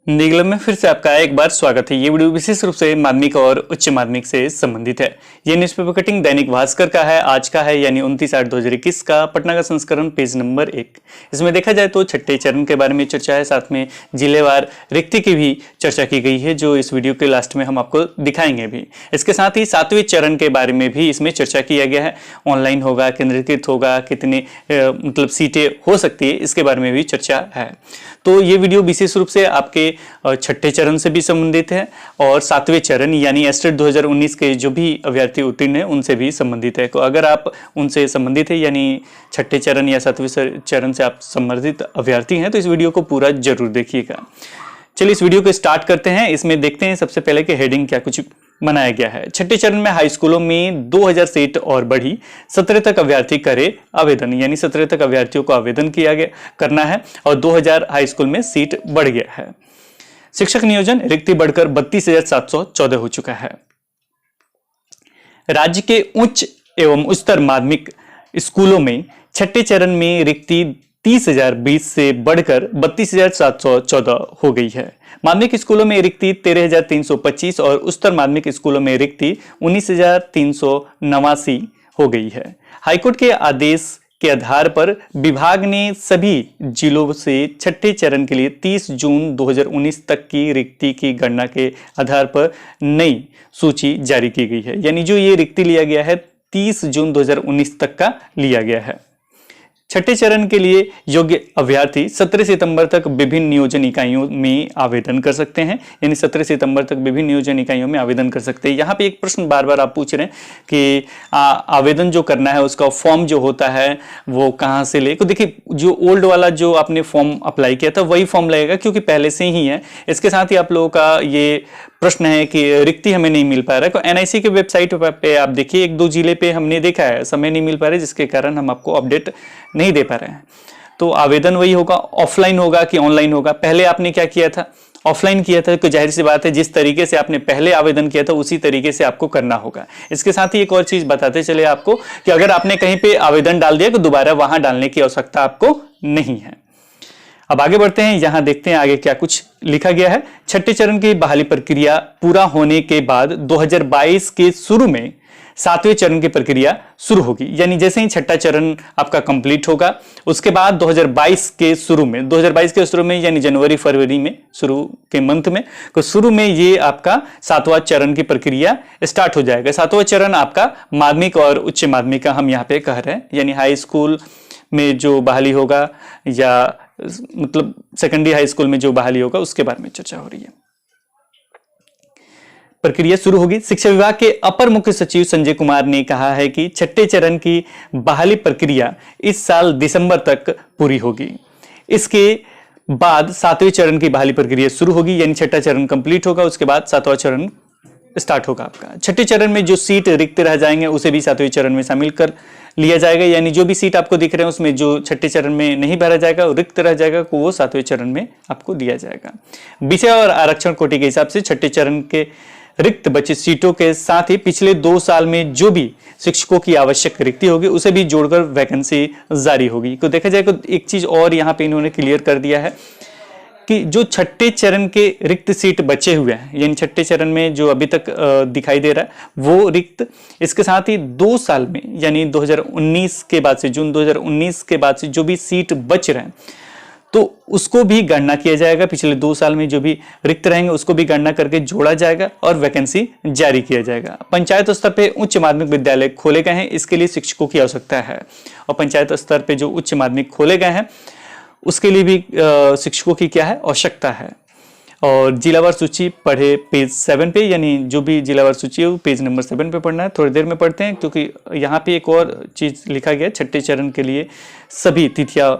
निगलम में फिर से आपका एक बार स्वागत है। ये वीडियो विशेष रूप से माध्यमिक और उच्च माध्यमिक से संबंधित है। ये न्यूज़पेपर कटिंग दैनिक भास्कर का है, आज का है यानी 29/8/2021 का पटना का संस्करण, पेज नंबर 1। इसमें देखा जाए तो छठे चरण के बारे में चर्चा है, साथ में जिलेवार रिक्ति की भी चर्चा की गई है, जो इस वीडियो के लास्ट में हम आपको दिखाएंगे भी। इसके साथ ही 7वें चरण के बारे में भी इसमें चर्चा किया गया है। ऑनलाइन होगा, केंद्रीकृत होगा, कितनी मतलब सीटें हो सकती है, इसके बारे में भी चर्चा है। तो ये वीडियो विशेष रूप से आपके छठे चरण से भी संबंधित है और 7वें चरण यानी एस्टेट 2019 के जो भी अभ्यर्थी उत्तीर्ण है उनसे भी संबंधित है। तो अगर आप उनसे संबंधित है यानी छठे चरण या 7वें चरण से आप संबंधित अभ्यर्थी हैं तो इस वीडियो को पूरा जरूर देखिएगा। चलिए इस वीडियो को स्टार्ट करते हैं। इसमें देखते हैं सबसे पहले कि हेडिंग क्या कुछ बनाया गया है। छठे चरण में हाई स्कूलों में 2000 सीट और बढ़ी, 17 तक अभ्यर्थी करे आवेदन, यानी 17 तक अभ्यर्थियों को आवेदन करना है और 2000 हाई स्कूल में सीट बढ़ गया है। शिक्षक नियोजन रिक्ति बढ़कर 32,714 हो चुका है। राज्य के उच्च एवं उच्चतर माध्यमिक स्कूलों में छठे चरण में रिक्ति 30,020 से बढ़कर 32,714 हो गई है। माध्यमिक स्कूलों में रिक्ति 13,325 और उच्चतर माध्यमिक स्कूलों में रिक्ति 19,389 हो गई है। हाईकोर्ट के आदेश के आधार पर विभाग ने सभी जिलों से छठे चरण के लिए 30 जून 2019 तक की रिक्ति की गणना के आधार पर नई सूची जारी की गई है। यानी जो ये रिक्ति लिया गया है 30 जून 2019 तक का लिया गया है। छठे चरण के लिए योग्य अभ्यर्थी 17 सितंबर तक विभिन्न नियोजन इकाइयों में आवेदन कर सकते हैं, यानी 17 सितंबर तक विभिन्न नियोजन इकाइयों में आवेदन कर सकते हैं। यहाँ पे एक प्रश्न बार बार आप पूछ रहे हैं कि आवेदन जो करना है उसका फॉर्म जो होता है वो कहाँ से ले। तो देखिए जो ओल्ड वाला जो आपने फॉर्म अप्लाई किया था वही फॉर्म लगेगा, क्योंकि पहले से ही है। इसके साथ ही आप लोगों का ये प्रश्न है कि रिक्ति हमें नहीं मिल पा रहा है, तो एनआईसी के वेबसाइट पे आप देखिए 1-2 जिले पे हमने देखा है समय नहीं मिल पा रहा है, जिसके कारण हम आपको अपडेट नहीं दे पा रहे हैं। तो आवेदन वही होगा, ऑफलाइन होगा कि ऑनलाइन होगा। पहले आपने क्या किया था, ऑफलाइन किया था, तो जाहिर सी बात है जिस तरीके से आपने पहले आवेदन किया था उसी तरीके से आपको करना होगा। इसके साथ ही एक और चीज बताते चले आपको कि अगर आपने कहीं पे आवेदन डाल दिया तो दोबारा वहां डालने की आवश्यकता आपको नहीं है। अब आगे बढ़ते हैं, यहां देखते हैं आगे क्या कुछ लिखा गया है। छठे चरण की बहाली प्रक्रिया पूरा होने के बाद 2022 के शुरू में 7वें चरण की प्रक्रिया शुरू होगी। यानी जैसे ही छठा चरण आपका कंप्लीट होगा उसके बाद 2022 के शुरू में यानी जनवरी फरवरी में शुरू के मंथ में तो शुरू में ये आपका 7वां चरण की प्रक्रिया स्टार्ट हो जाएगा। 7वां चरण आपका माध्यमिक और उच्च माध्यमिक का हम यहाँ पे कह रहे हैं, यानी हाई स्कूल में जो बहाली होगा या मतलब सेकेंडरी हाई स्कूल में जो बहाली होगा उसके बारे में चर्चा हो रही है। प्रक्रिया शुरू होगी। शिक्षा विभाग के अपर मुख्य सचिव संजय कुमार ने कहा है कि छठे चरण की बहाली प्रक्रिया इस साल दिसंबर तक पूरी होगी। इसके बाद 7वें चरण की बहाली प्रक्रिया शुरू होगी, यानी छठा चरण कंप्लीट होगा उसके बाद 7वां चरण स्टार्ट होगा आपका। छठे चरण में जो सीट रिक्त रह जाएंगे उसे भी 7वें चरण में शामिल कर लिया जाएगा, यानी जो भी सीट आपको दिख रहे हैं उसमें जो छठे चरण में नहीं भरा जाएगा रिक्त रह जाएगा को वो 7वें चरण में आपको दिया जाएगा। विषय और आरक्षण कोटि के हिसाब से छठे चरण के रिक्त बची सीटों के साथ ही पिछले 2 साल में जो भी शिक्षकों की आवश्यक रिक्ति होगी उसे भी जोड़कर वैकेंसी जारी होगी। तो देखा जाए तो एक चीज और यहाँ पे इन्होंने क्लियर कर दिया है कि जो छठे चरण के रिक्त सीट बचे हुए हैं, यानी छठे चरण में जो अभी तक दिखाई दे रहा है वो रिक्त, इसके साथ ही 2 साल में यानी 2019 के बाद से जून 2019 के बाद से जो भी सीट बच रहे हैं तो उसको भी गणना किया जाएगा। पिछले 2 साल में जो भी रिक्त रहेंगे उसको भी गणना करके जोड़ा जाएगा और वैकेंसी जारी किया जाएगा। पंचायत स्तर पे उच्च माध्यमिक विद्यालय खोले गए हैं, इसके लिए शिक्षकों की आवश्यकता है और पंचायत स्तर पे जो उच्च माध्यमिक खोले गए हैं उसके लिए भी शिक्षकों की क्या है आवश्यकता है। और जिलावार सूची पढ़े पेज 7 पे, यानी जो भी जिलावार सूची है वो पेज नंबर 7 पे पढ़ना है। थोड़ी देर में पढ़ते हैं क्योंकि यहाँ पे एक और चीज लिखा गया है, छठे चरण के लिए सभी तिथियां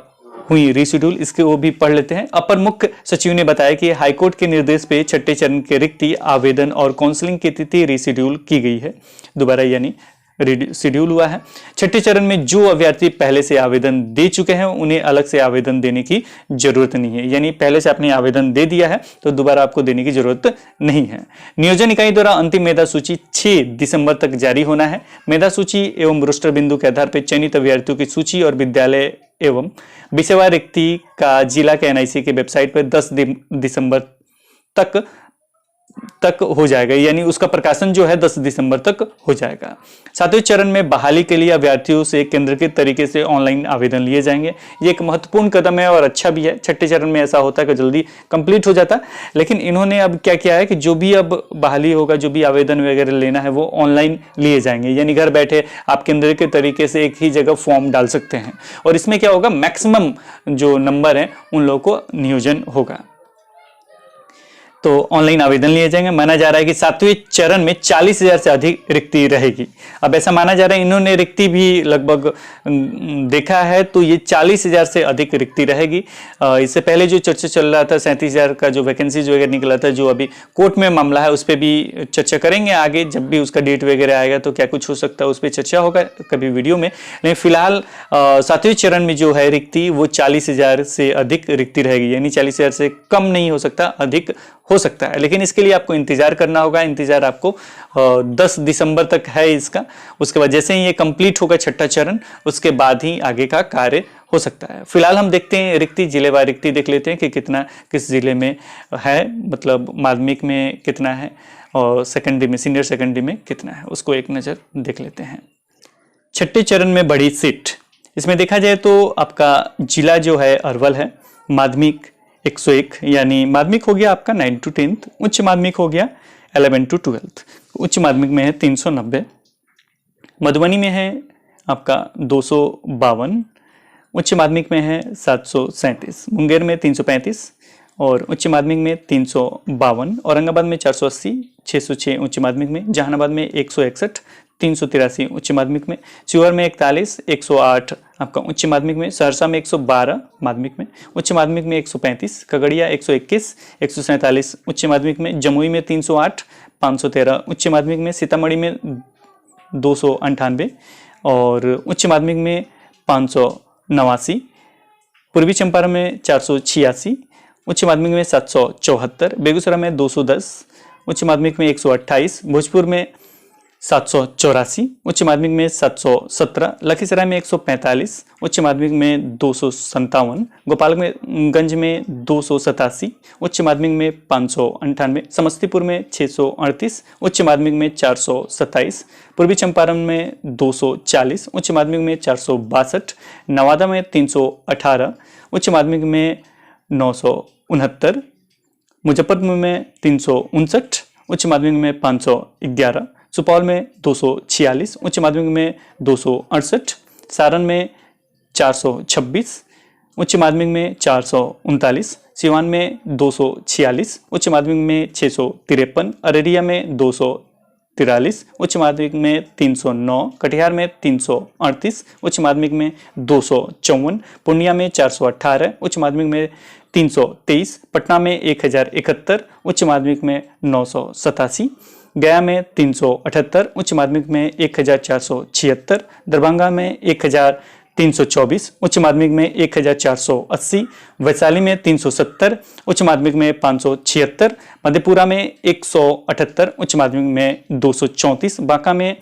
हुई रीशेड्यूल, इसके वो भी पढ़ लेते हैं। अपर मुख्य सचिव ने बताया कि हाईकोर्ट के निर्देश पे छठे चरण के रिक्ति आवेदन और काउंसलिंग की तिथि रीशेड्यूल की गई है, दोबारा यानी शेड्यूल हुआ है। छठे चरण में जो अभ्यर्थी पहले से आवेदन दे चुके हैं उन्हें अलग से आवेदन देने की जरूरत नहीं है, यानी पहले से आपने आवेदन दे दिया है तो दोबारा आपको देने की जरूरत नहीं है। नियोजन इकाई द्वारा अंतिम मेधा सूची 6 दिसंबर तक जारी होना है। मेधा सूची एवं रोस्टर बिंदु के आधार पर चयनित अभ्यर्थियों की सूची और विद्यालय एवं विषयवार रिक्ति का जिला के एनआईसी के वेबसाइट पर 10 दिसंबर तक हो जाएगा, यानी उसका प्रकाशन जो है 10 दिसंबर तक हो जाएगा। 7वें चरण में बहाली के लिए अभ्यर्थियों से केंद्रीकृत तरीके से ऑनलाइन आवेदन लिए जाएंगे। ये एक महत्वपूर्ण कदम है और अच्छा भी है। 6ठे चरण में ऐसा होता है कि जल्दी कंप्लीट हो जाता है, लेकिन इन्होंने अब क्या किया है कि जो भी अब बहाली होगा, जो भी आवेदन वगैरह लेना है वो ऑनलाइन लिए जाएंगे, यानी घर बैठे आप केंद्रीकृत तरीके से एक ही जगह फॉर्म डाल सकते हैं। और इसमें क्या होगा, मैक्सिमम जो नंबर है उन लोगों को नियोजन होगा, तो ऑनलाइन आवेदन लिए जाएंगे। माना जा रहा है कि 7वें चरण में 40,000 से अधिक रिक्ति रहेगी। अब ऐसा माना जा रहा है, इन्होंने रिक्ति भी लगभग देखा है तो ये 40,000 से अधिक रिक्ति रहेगी। इससे पहले जो चर्चा चल रहा था 37,000 का जो वैकेंसी जो वगैरह निकला था, जो अभी कोर्ट में मामला है, उस पर भी चर्चा करेंगे आगे, जब भी उसका डेट वगैरह आएगा तो क्या कुछ हो सकता है उस पर चर्चा होगा कभी वीडियो में। लेकिन फिलहाल 7वें चरण में जो है रिक्ति वो 40,000 से अधिक रिक्ति रहेगी, यानी 40,000 से कम नहीं हो सकता, अधिक हो सकता है। लेकिन इसके लिए आपको इंतजार करना होगा। इंतजार आपको 10 दिसंबर तक है इसका। उसके बाद जैसे ही ये कंप्लीट होगा 6ठा चरण, उसके बाद ही आगे का कार्य हो सकता है। फिलहाल हम देखते हैं रिक्ति, जिलेवार रिक्ति देख लेते हैं कि कितना किस जिले में है, मतलब माध्यमिक में कितना है और सेकेंडरी में, सीनियर सेकेंडरी में कितना है, उसको एक नज़र देख लेते हैं। 6ठे चरण में बड़ी सीट, इसमें देखा जाए तो आपका जिला जो है अरवल है। माध्यमिक 101, यानी माध्यमिक हो गया आपका 9 to 10th, उच्च माध्यमिक हो गया 11 to 12th। उच्च माध्यमिक में है 390, मधुबनी में है आपका 252, उच्च माध्यमिक में है 737, मुंगेर में 335 और उच्च माध्यमिक में 352, औरंगाबाद में 480, 606 उच्च माध्यमिक में, जहानाबाद में 161, 383 उच्च माध्यमिक में, शिवहर में 41, 108 आपका उच्च माध्यमिक में, सहरसा में 112 माध्यमिक में, उच्च माध्यमिक में 135, खगड़िया 121, 147 उच्च माध्यमिक में, जमुई में 308, 513 उच्च माध्यमिक में, सीतामढ़ी में 298 और उच्च माध्यमिक में 589, पूर्वी चंपारण में 486, उच्च माध्यमिक में 774, बेगूसराय में 210, उच्च माध्यमिक में 128, भोजपुर में 784, उच्च माध्यमिक में 717, लखीसराय में 145, उच्च माध्यमिक में 257, गोपालगंज में 287, उच्च माध्यमिक में 598, समस्तीपुर में 638, उच्च माध्यमिक में 427, पूर्वी चंपारण में 240, उच्च माध्यमिक में 462, नवादा में 318, उच्च माध्यमिक में 969, मुजफ्फरपुर में 359, उच्च माध्यमिक में 511, सुपौल में 246, उच्च माध्यमिक में 268, सारण में 426, उच्च माध्यमिक में 439, सिवान में 246, उच्च माध्यमिक में 653, अररिया में 243, उच्च माध्यमिक में 309, कटिहार में 338, उच्च माध्यमिक में 254, पूर्णिया में 418, उच्च माध्यमिक में 323, पटना में 1071, उच्च माध्यमिक में 987, गया में 378, उच्च माध्यमिक में 1476, दरभंगा में 1324, उच्च माध्यमिक में 1480, वैशाली में 370, उच्च माध्यमिक में 576, मधेपुरा में 178, उच्च माध्यमिक में 234, बांका में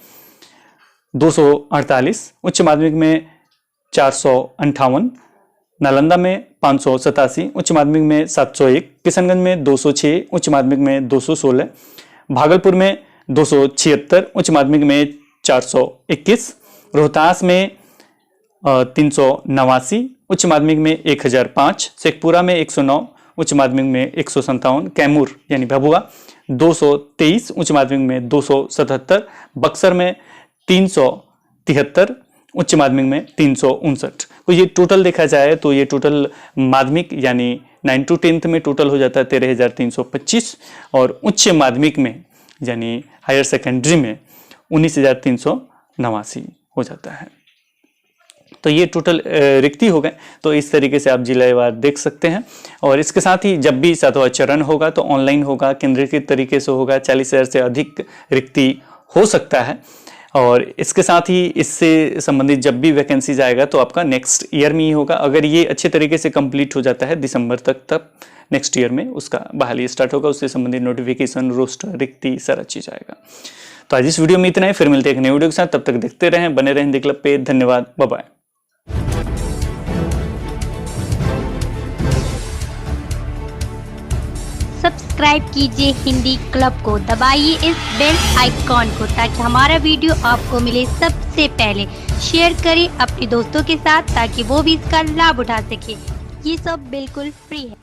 248, उच्च माध्यमिक में 458, नालंदा में 587, उच्च माध्यमिक में 701, किशनगंज में 206, उच्च माध्यमिक में 216, भागलपुर में 276, उच्च माध्यमिक में 421, रोहतास में 389, उच्च माध्यमिक में 1005, शेखपुरा में 109, उच्च माध्यमिक में 157, कैमूर यानी भभुआ 223, उच्च माध्यमिक में 277, बक्सर में 373, उच्च माध्यमिक में 359। तो ये टोटल देखा जाए तो ये टोटल माध्यमिक यानी 9 to 10th में टोटल हो जाता है 13,325 और उच्च माध्यमिक में यानी हायर सेकेंडरी में 19,389 हो जाता है। तो ये टोटल रिक्ति हो गए। तो इस तरीके से आप जिलावार देख सकते हैं। और इसके साथ ही जब भी 7वां चरण होगा तो ऑनलाइन होगा, केंद्रीकृत तरीके से होगा, 40,000 से अधिक रिक्ति हो सकता है। और इसके साथ ही इससे संबंधित जब भी वैकेंसी जाएगा तो आपका नेक्स्ट ईयर में ही होगा। अगर ये अच्छे तरीके से कंप्लीट हो जाता है दिसंबर तक, तब नेक्स्ट ईयर में उसका बहाली स्टार्ट होगा, उससे संबंधित नोटिफिकेशन, रोस्टर, रिक्ति सारा चीज आएगा। तो आज इस वीडियो में इतना ही, फिर मिलते हैं एक नए वीडियो के साथ। तब तक देखते रहें, बने रहें हिंदी क्लब पे। धन्यवाद, बाय बाय। सब्सक्राइब सब्सक्राइब कीजिए हिंदी क्लब को, दबाइए इस बेल आइकॉन को ताकि हमारा वीडियो आपको मिले सबसे पहले। शेयर करें अपने दोस्तों के साथ ताकि वो भी इसका लाभ उठा सके। ये सब बिल्कुल फ्री है।